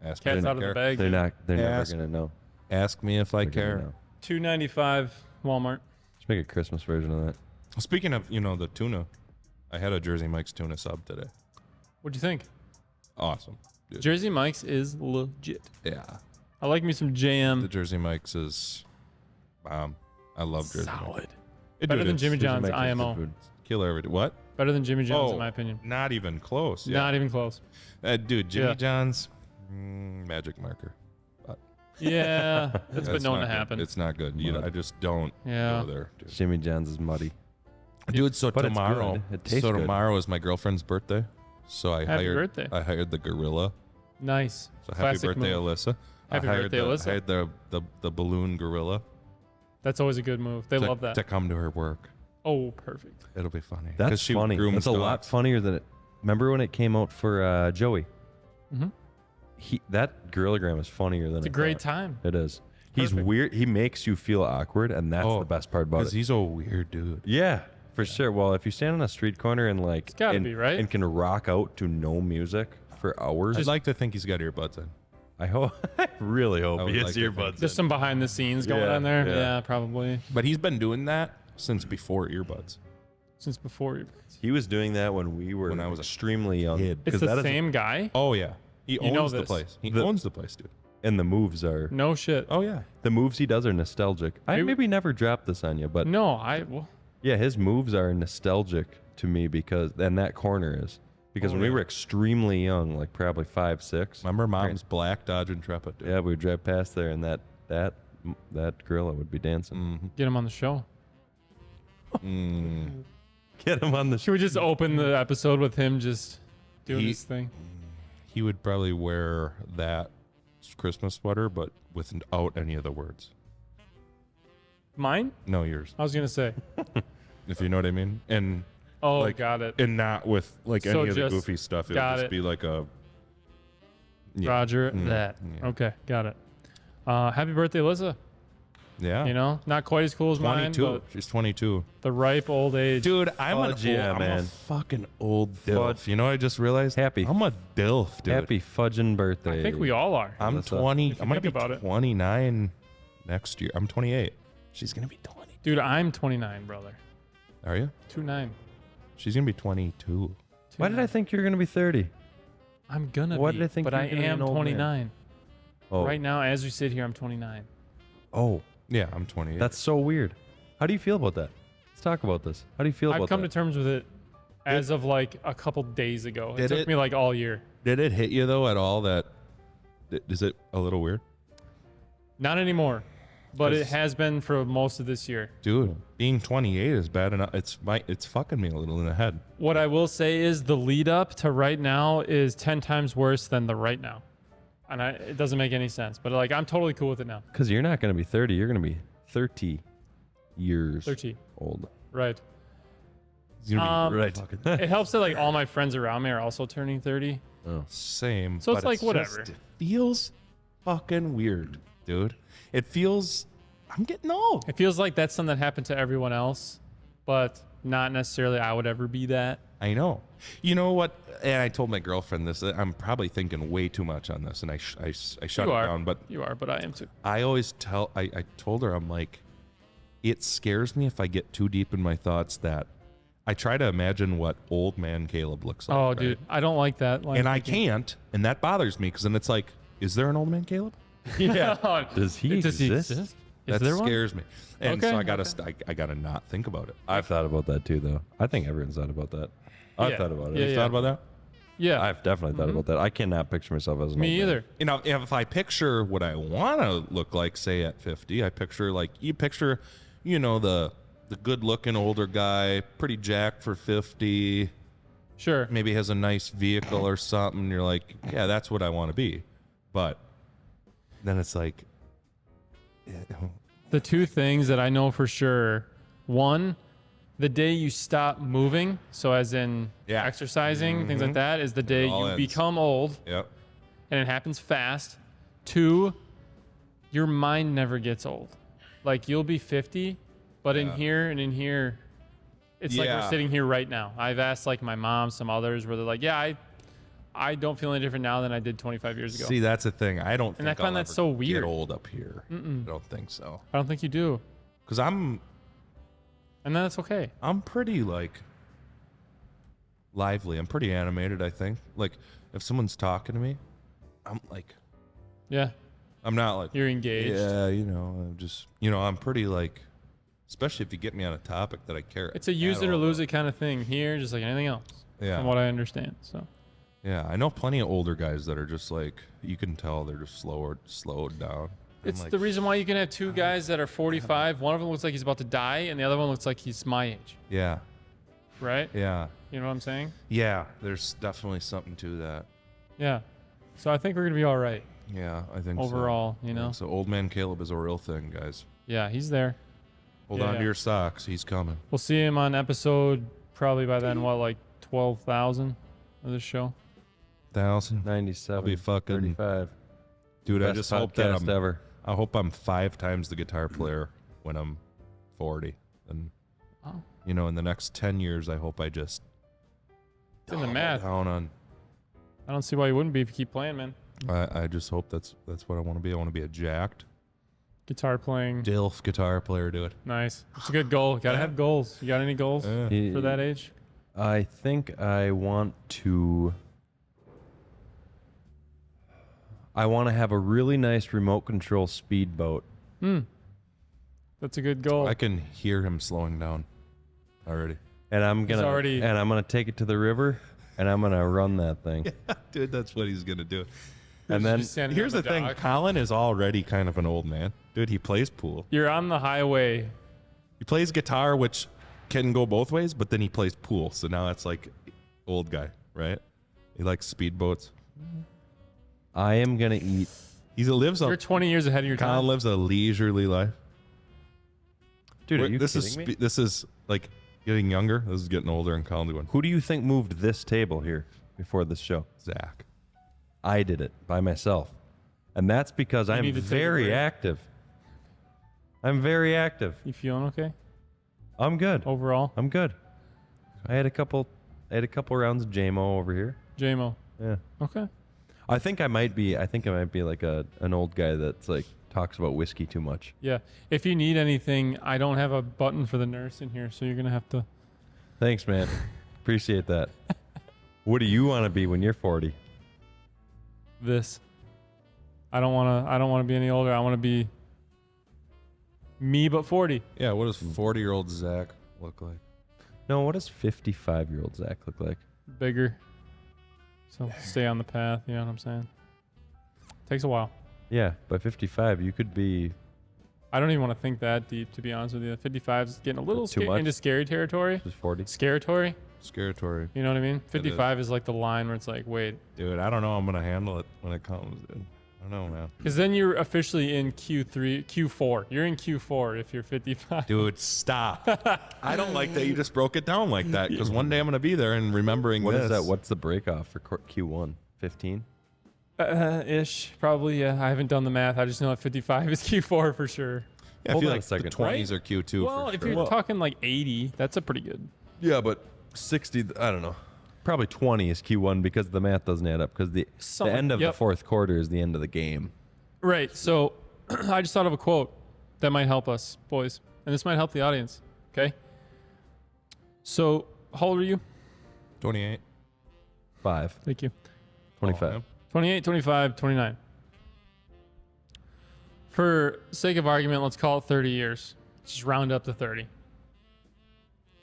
Ask me Cat's if I out of the care. bag. They're never Ask- gonna know. Ask me if I They're gonna care. know. $2.95 Walmart. Let's make a Christmas version of that. Speaking of, you know, the tuna, I had a Jersey Mike's tuna sub today. What'd you think? Awesome. Dude. Jersey Mike's is legit. Yeah. I like me some JM. The Jersey Mike's is bomb. I love Jersey Mike's. Solid. It, Better dude, than it's Jimmy Jersey John's Mike's is IMO. good food. Killer every day. What? Better than Jimmy John's, Oh, in my opinion. Not even close. Yeah. Not even close. Dude, Jimmy Yeah. John's, magic marker. Yeah, it's been That's known not to good. happen. It's not good. Mud. I just don't Yeah. go there. Dude. Jimmy John's is muddy. Dude, so But it's tomorrow, good. It tastes so good. tomorrow is my girlfriend's birthday. So I Happy hired birthday. I hired the gorilla. Nice. So happy Classic birthday, move. Alyssa. Happy I hired birthday, Alyssa. I hired the balloon gorilla That's always a good move. They to, love that. to come to her work. Oh, perfect. It'll be funny. 'Cause That's she funny. grooms That's a lot dogs. funnier than it. Remember when it came out for Joey? Mhm. That gorillagram is funnier than It's a I great thought. time. It is. He's Perfect. weird. He makes you feel awkward, and that's Oh, the best part about Because it. he's a weird dude. Yeah, for sure. Well, if you stand on a street corner and like, gotta and, be, right? and can rock out to no music for hours, I'd like to think he's got earbuds in. I hope. I really I hope would he like has to think earbuds. Just some behind the scenes going Yeah, on there. yeah. Yeah, probably. But he's been doing that since before earbuds. Since before. He was doing that when we were When I was a extremely young. kid. It's 'Cause the that is- same guy? Oh yeah, he You know owns the this. place. He The- owns the place, dude. and the moves are No shit. Oh yeah. the moves he does are nostalgic. I Maybe- maybe never dropped this on you, but No, well, yeah, his moves are nostalgic to me because, and that corner is because Oh, when we yeah. were extremely young, like probably 5, 6. Remember mom's black Dodge Intrepid, dude. Yeah, we would drive past there, and that gorilla would be dancing. Mm-hmm. get him on the show. Get him on the Should we just open the episode with him just doing his thing? He would probably wear that Christmas sweater, but without any of the words. Mine? No, yours. I was gonna say. If you know what I mean. And Oh, like, got it. and not with like So any of the just- goofy stuff. It would got just it. be like a Roger Mm. that. Yeah. Okay, got it. Happy birthday, Alyssa. Yeah. You know, not quite as cool as mine, 22. but She's 22. the ripe old age. Dude, I'm Fudge, yeah, I'm a man. fucking old Fudge. dilf. You know what I just realized? Happy- I'm a dilf, dude. Happy fudging birthday. I think we all are. I'm Alyssa. 20. If you I'm going to think be about it. 29 next year. I'm 28. She's going to be 20. Dude, I'm 29, brother. Are you? 29. She's going to be 22. Why did I think you were going to be 30? I'm gonna Why be, did I think but you I were gonna be am an old man? 29. Oh. Right now, as we sit here, I'm 29. Oh, Yeah, I'm 28. that's so weird. How do you feel about that? Let's talk about this. How do you feel I've about come that? to terms with it as of like a couple days ago. It Did took it? me like all year. Did it hit you, though, at all that... Is it a little weird? Not anymore, but it 'Cause- has been for most of this year. Dude, being 28 is bad enough. It's fucking me a little in the head. What I will say is the lead up to right now is 10 times worse than the right now. And it doesn't make any sense, but like I'm totally cool with it now. Because you're not going to be 30. You're going to be 30 years 30. old. Right. It's gonna be Right. It helps that like all my friends around me are also turning 30. same. So it's but like, whatever. It feels fucking weird, dude. It feels... I'm getting old. It feels like that's something that happened to everyone else, but not necessarily I would ever be that. I know. You know what? And I told my girlfriend this. I'm probably thinking way too much on this, and I shut You it are. down. But You are, but I am too. I always tell... I told her, I'm like, it scares me if I get too deep in my thoughts that I try to imagine what old man Caleb looks like. Oh, right? dude, I don't like that. Like, And I can't, and that bothers me because then it's like, is there an old man Caleb? Yeah. Does he Does he exist? exist? That Is there one? scares me, and Okay, so I gotta not think about it. I've thought about that too, though. I think everyone's thought about that. I've Yeah. thought about it. Yeah, You yeah. thought about that? Yeah, I've definitely thought about that. I cannot picture myself as an me old man. either. You know, if I picture what I want to look like, say at 50, I picture like you picture, you know, the good-looking older guy, pretty jacked for 50, Sure. maybe has a nice vehicle or something. You're like, yeah, that's what I want to be. But then it's like, The two things that I know for sure: one, the day you stop moving, so as in Yeah. exercising, things like that, is the day all you ends. become old, yep. and it happens fast. Two, your mind never gets old. Like you'll be 50, but in here and in here, it's like Yeah. we're sitting here right now. I've asked like my mom, some others, where they're like, "Yeah, I don't feel any different now than I did 25 years ago." See, that's the thing. I don't think I find I'll that ever so weird. get old up here. I don't think so. I don't think you do, Because I'm and that's okay. pretty like lively. I'm pretty animated, I think. Like if someone's talking to me, I'm like, Yeah, I'm not like, you're engaged. yeah, you know, I'm just, you know, I'm pretty like, especially if you get me on a topic that I care. It's a use it or all lose it kind of thing here, just like anything else, Yeah. from what I understand. So Yeah, I know plenty of older guys that are just like, you can tell they're just slowed down. I'm it's like, the reason why you can have two guys that are 45. One of them looks like he's about to die, and the other one looks like he's my age, yeah, right? yeah, You know what I'm saying? yeah. There's definitely something to that. Yeah. So I think we're gonna be all right Yeah, I think so. overall. You I know? think so old man Caleb is a real thing, guys. Yeah, he's there. Hold Yeah, on yeah. to your socks. He's coming. We'll see him on episode probably by then. What, like 12,000 of this show? 1,000. 97. I'll be fucking 35. dude. I Best just hope that podcast ever. I hope I'm 5 times the guitar player when I'm 40. And Oh. you know, in the next 10 years, I hope I just It's in the math. down on. I don't see why you wouldn't be if you keep playing, man. I just hope that's what I want to be. I want to be a jacked Guitar playing. DILF guitar player. Do it. Nice. It's a good goal. Gotta have goals. You got any goals for that age? I think I want to have a really nice remote control speedboat. That's a good goal. I can hear him slowing down already. And I'm already- gonna take it to the river and I'm gonna run that thing. Dude, that's what he's gonna do. And then Just standing Here's on the thing: dock. Collin is already kind of an old man. Dude, he plays pool. You're on the highway. He plays guitar, which can go both ways, but then he plays pool. So now it's like old guy, right? He likes speedboats. I am going to eat. You're 20 years ahead of your Colin time. lives a leisurely life. Dude, are you this kidding is me? this is like getting younger. This is getting older, and Colin's going, Who do you think moved this table here before this show? Zach. I did it by myself. And that's because I'm need to take a very break. active. I'm very active. You feeling okay I'm good. overall? I'm good. I had a couple rounds of JMO over here. JMO. Yeah. Okay. I think I might be like an old guy that's like talks about whiskey too much. Yeah. If you need anything, I don't have a button for the nurse in here, so you're gonna have to. Thanks, man. Appreciate that. What do you want to be when you're 40? This. I don't wanna be any older. I wanna be me but 40. Yeah, what does 40-year-old Zach look like? No, what does 55-year-old Zach look like? Bigger. So stay on the path, you know what I'm saying? Takes a while. Yeah, by 55 you could be. I don't even want to think that deep, to be honest with you. 55 is getting a little Too much? into scary territory. Just 40. Scaratory. Scaratory. You know what I mean? 55 is like the line where it's like, wait. Dude, I don't know how I'm going to handle it when it comes, dude. I don't know, man. Because then you're officially in Q4. You're in Q4 if you're 55. Dude, stop. I don't like that you just broke it down like that, because one day I'm going to be there and remembering What this. is that? What's the break off for Q1? 15? Ish, probably. Yeah, I haven't done the math. I just know that 55 is Q4 for sure. Yeah, I Hold feel on like a second. the 20s are Q2 Well, for if sure. you're talking like 80, that's a pretty good. Yeah, but 60, I don't know. Probably 20 is Q1 because the math doesn't add up because the end of the fourth quarter is the end of the game. Right. So I just thought of a quote that might help us, boys. And this might help the audience. Okay. So how old are you? 28. 5. Thank you. 25. Oh, yeah. 28, 25, 29. For sake of argument, let's call it 30 years. Just round up to 30.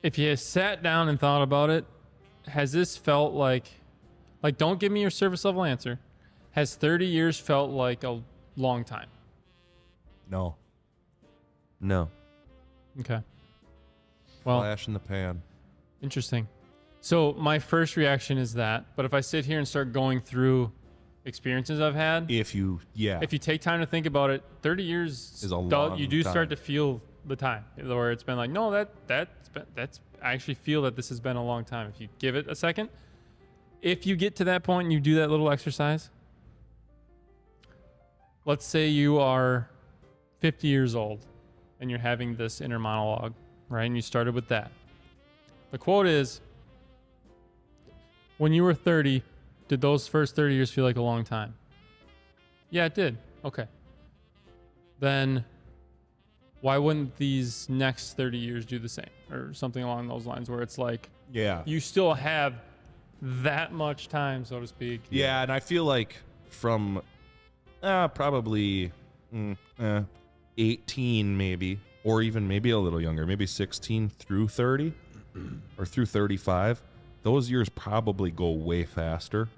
If you sat down and thought about it, has this felt like don't give me your surface level answer. Has 30 years felt like a long time? No. No. Okay. Well, Flash in the pan. interesting. So my first reaction is that, but if I sit here and start going through experiences I've had, If you take time to think about it, 30 years Is a long you do time. start to feel the time where it's been like, no, that's I actually feel that this has been a long time. If you give it a second, if you get to that point and you do that little exercise, let's say you are 50 years old and you're having this inner monologue, right? And you started with that. The quote is, when you were 30, did those first 30 years feel like a long time? Yeah, it did. Okay. Then why wouldn't these next 30 years do the same or something along those lines where it's like you still have that much time, so to speak? Yeah, and I feel like from probably 18 maybe, or even maybe a little younger, maybe 16 through 30 or through 35, those years probably go way faster,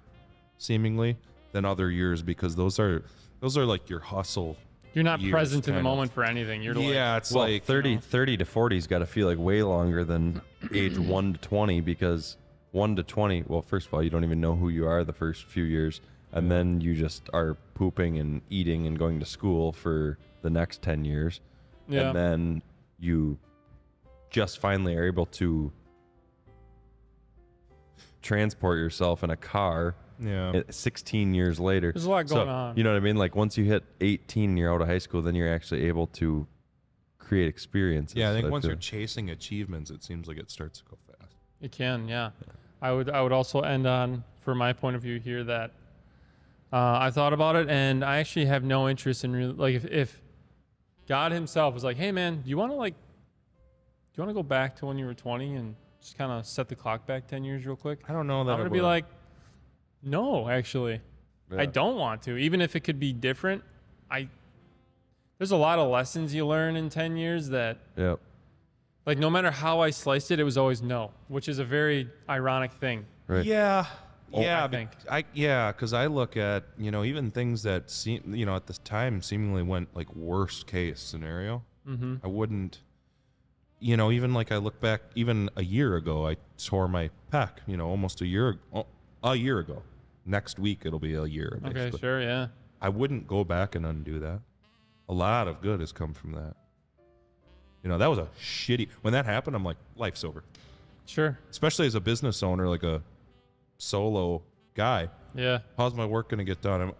seemingly, than other years because those are like your hustle. You're not years, present in the kind of. moment for anything. You're It's Well, like 30 to 40's got to feel like way longer than age 1 to 20 because 1 to 20, well, first of all, you don't even know who you are the first few years. And then you just are pooping and eating and going to school for the next 10 years. Yeah. And then you just finally are able to transport yourself in a car 16 years later. There's a lot going on. You know what I mean? Like once you hit 18 and you're out of high school, then you're actually able to create experiences. I think once feel. you're chasing achievements, it seems like it starts to go fast. It can, yeah. I would also end on, for my point of view here, that I thought about it and I actually have no interest in really, like if God himself was like, hey man, do you want to go back to when you were 20 and just kind of set the clock back 10 years real quick? I don't know that I'm going to be like, no, actually, Yeah. I don't want to. Even if it could be different, there's a lot of lessons you learn in 10 years that, Yep. like, no matter how I sliced it, it was always no, which is a very ironic thing. Right. Yeah. I think. Because I look at, even things that seem, at this time seemingly went like worst case scenario. Mm-hmm. I wouldn't, even like I look back, even a year ago, I tore my pec, almost a year ago. Next week, it'll be a year. Basically. Okay, sure, yeah. I wouldn't go back and undo that. A lot of good has come from that. That was a shitty, when that happened, I'm like, life's over. Sure. Especially as a business owner, like a solo guy. Yeah. How's my work going to get done?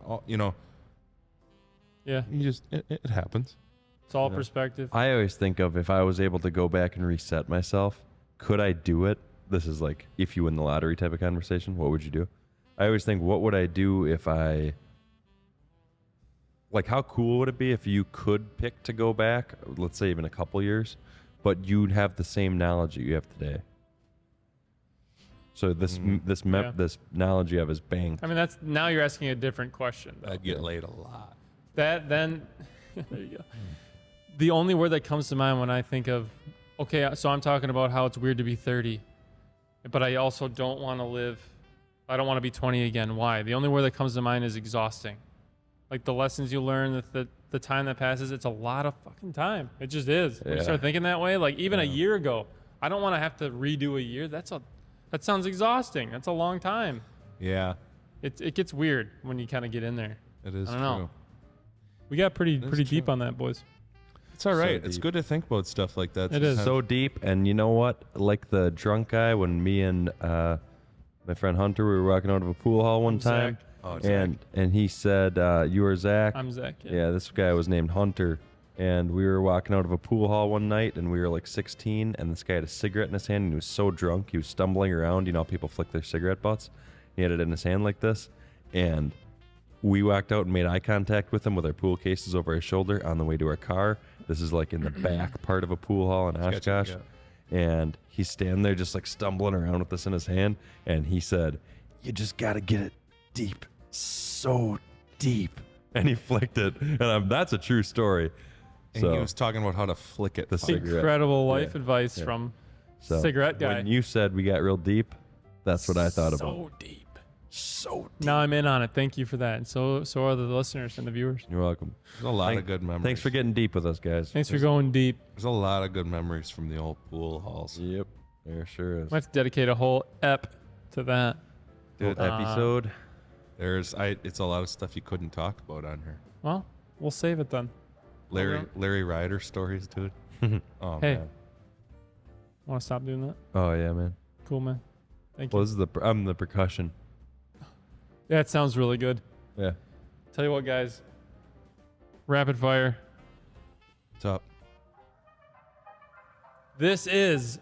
Yeah. It happens. It's all perspective. I always think of if I was able to go back and reset myself, could I do it? This is like if you win the lottery type of conversation. What would you do? I always think, what would I do if how cool would it be if you could pick to go back, let's say even a couple years, but you'd have the same knowledge that you have today? So this knowledge you have is bang. I mean, now you're asking a different question. Though. I'd get laid a lot. Then there you go. The only word that comes to mind when I think of, okay, so I'm talking about how it's weird to be 30, but I also don't want to live. I don't want to be 20 again. Why? The only word that comes to mind is exhausting. Like the lessons you learn, the time that passes, it's a lot of fucking time. It just is. When you start thinking that way, like even a year ago, I don't want to have to redo a year. That sounds exhausting. That's a long time. Yeah. It gets weird when you kind of get in there. It is I don't true. know. We got pretty true. deep on that, boys. It's all right. So It's deep. good to think about stuff like that. It is. So deep. And you know what? Like the drunk guy, when me and my friend Hunter, we were walking out of a pool hall one time. Zach. Oh, Zach. And he said, you are Zach. I'm Zach. Yeah, this guy was named Hunter. And we were walking out of a pool hall one night, and we were like 16, and this guy had a cigarette in his hand, and he was so drunk, he was stumbling around. You know how people flick their cigarette butts? He had it in his hand like this. And we walked out and made eye contact with him with our pool cases over our shoulder on the way to our car. This is like in the back part of a pool hall in Oshkosh. Yeah. And he's standing there just like stumbling around with this in his hand. And he said, "You just got to get it deep, so deep." And he flicked it. And that's a true story. And So he was talking about how to flick it. the cigarette. Incredible life Yeah. advice Yeah. from So cigarette guy. when you said we got real deep, that's what I thought about. So deep. So deep. Now I'm in on it. Thank you for that. And so are the listeners and the viewers. You're welcome. There's a lot of good memories. Thanks for getting deep with us, guys. Thanks for going deep. There's a lot of good memories from the old pool halls. Yep, there sure is. I have to dedicate a whole ep to that. Good episode. It's a lot of stuff you couldn't talk about on here. Well, we'll save it then. Larry Ryder stories, dude. Oh Hey. man. Want to stop doing that? Oh yeah, man. Cool, man. Thank Well, you. this is I'm the percussion. Yeah, it sounds really good. Yeah. Tell you what, guys. Rapid fire. What's up? This is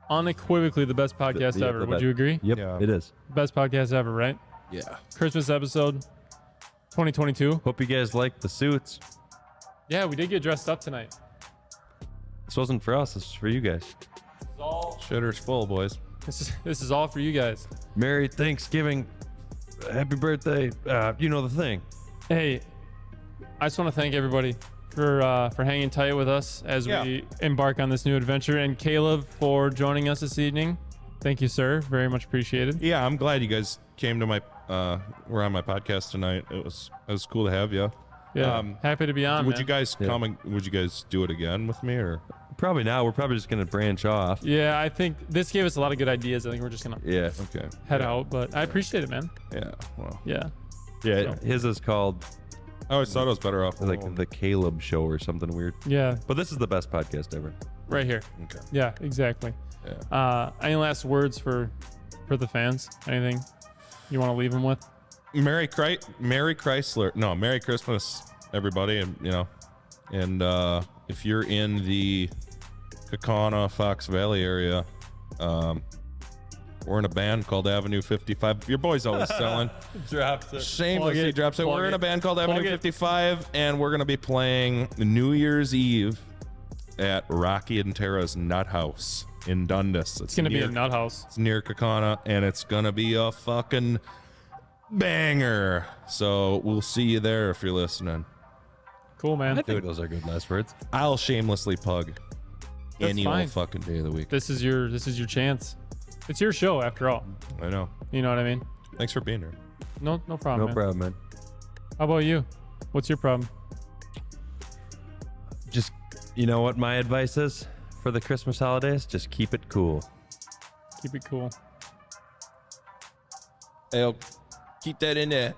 unequivocally the best podcast Yeah, ever. the Would best. you agree? Yep, Yeah. it is. Best podcast ever, right? Yeah. Christmas episode 2022. Hope you guys like the suits. Yeah, we did get dressed up tonight. This wasn't for us. This was for you guys. This is all, Shitter's full, boys. this is all for you guys. Merry Thanksgiving. Happy birthday. You know the thing. Hey, I just want to thank everybody for hanging tight with us as we embark on this new adventure, and Caleb for joining us this evening. Thank you, sir. Very much appreciated. Yeah, I'm glad you guys came to my were on my podcast tonight. It was cool to have you. Yeah, happy to be on. Would man. you guys come and would you guys do it again with me or? Probably not. We're probably just gonna branch off. Yeah, I think this gave us a lot of good ideas. I think we're just gonna Yeah. Okay. head out, but I appreciate it, man. Yeah. Well, Yeah. Yeah. His is called I always thought it was better off like alone. the Caleb Show or something weird. Yeah, But this is the best podcast ever. right here. Okay. Yeah, exactly. Yeah. Any last words for the fans? Anything you want to leave them with? Merry Chrysler. No, Merry Christmas, everybody, and if you're in the Kaukauna, Fox Valley area, we're in a band called Avenue 55. Your boy's always selling. Drops it. Shamelessly drops it. Plug We're in a band called Avenue Plug it. 55, and we're gonna be playing New Year's Eve at Rocky and Tara's Nut House in Dundas. It's gonna be a nut house. It's near Kaukauna, and it's gonna be a fucking banger. So we'll see you there if you're listening. Cool, man. I think those are good last words. I'll shamelessly plug That's any fine. old fucking day of the week. This is your chance. It's your show after all. I know. You know what I mean? Thanks for being here. No problem. No man. problem, man. How about you? What's your problem? Just, you know what my advice is for the Christmas holidays, just keep it cool. Keep it cool. Hey, keep that in there.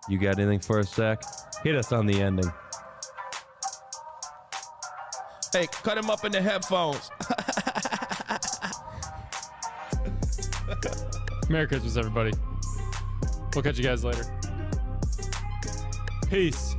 You got anything for us, Zach? Hit us on the ending. Hey, cut him up in the headphones. Merry Christmas, everybody. We'll catch you guys later. Peace.